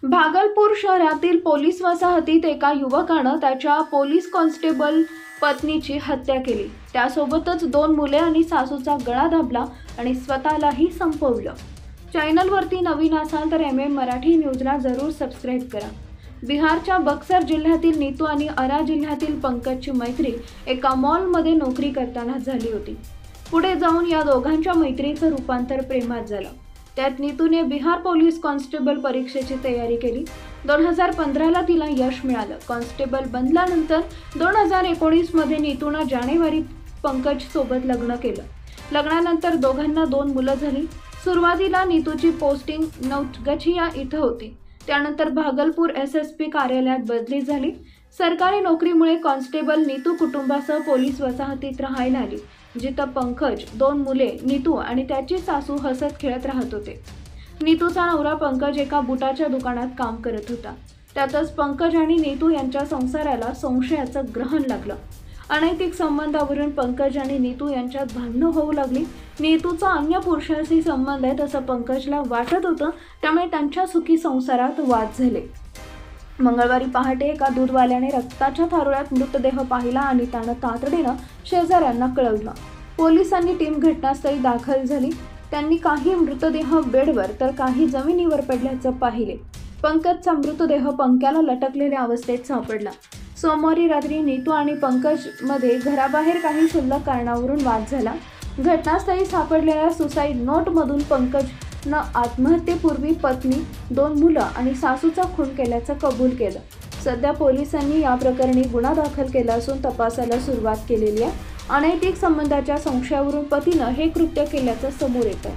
भागलपूर शहरातील पोलीस वसाहतीत एका युवकानं त्याच्या पोलीस कॉन्स्टेबल पत्नीची हत्या केली। त्यासोबतच 2 मुले आणि सासूचा गळा दाबला आणि स्वतःलाही संपवलं। चॅनलवरती नवीन असाल तर मराठी न्यूजला जरूर सबस्क्राईब करा। बिहारच्या बक्सर जिल्ह्यातील नीतू आणि अरा जिल्ह्यातील पंकजची मैत्री एका मॉलमध्ये नोकरी करताना झाली होती। पुढे जाऊन या दोघांच्या मैत्रीचं रूपांतर प्रेमात झालं। त्यात नीतूने बिहार पोलीस कॉन्स्टेबल परीक्षेची तयारी केली। 2015ला तिला यश मिळालं। कॉन्स्टेबल बनल्यानंतर 2019 मध्ये नीतूने जानेवारीत पंकज सोबत लग्न केलं। लग्नानंतर दोघांना 2 मुलं झाली। सुरुवातीला नीतूची पोस्टिंग नौगछिया इथं होती। त्यानंतर भागलपूर SSP कार्यालयात बदली झाली। सरकारी नोकरीमुळे कॉन्स्टेबल नीतू कुटुंबासह पोलीस वसाहतीत राहायला आली, जिथं पंकज, 2 मुले, नीतू आणि त्याची सासू हसत खेळत राहत होते। नीतूचा नवरा पंकज एका बुटाच्या दुकानात काम करत होता। त्यातच पंकज आणि नीतू यांच्या संसाराला संशयाचं ग्रहण लागलं। अनैतिक संबंधावरून पंकज आणि नीतू यांच्यात भांडणं होऊ लागली। नीतूचा अन्य पुरुषाशी संबंध आहे असं पंकजला वाटत होतं, त्यामुळे त्यांच्या सुखी संसारात वाद झाले। मंगळवारी पहाटे एका दूधवाल्याने रक्ताच्या थारोळ्यात मृतदेह पाहिला आणि त्यानं तातडीनं शेजाऱ्यांना कळवलं। पोलिसांनी टीम घटनास्थळी दाखल झाली। त्यांनी काही मृतदेह बेडवर तर काही जमिनीवर पडल्याचं पाहिले। पंकजचा मृतदेह पंख्याला लटकलेल्या अवस्थेत सापडला। सोमवारी रात्री नीतू आणि पंकज मध्ये घराबाहेर काही क्षुल्लक कारणावरून वाद झाला। घटनास्थळी सापडलेल्या सुसाईड नोटमधून पंकजनं आत्महत्येपूर्वी पत्नी, 2 मुलं आणि सासूचा खून केल्याचं कबूल केलं। सध्या पोलिसांनी या प्रकरणी गुन्हा दाखल केला असून तपासाला सुरुवात केलेली आहे। अनैतिक संबंधाच्या संशयावरून पतीनं हे कृत्य केल्याचं समोर येतं।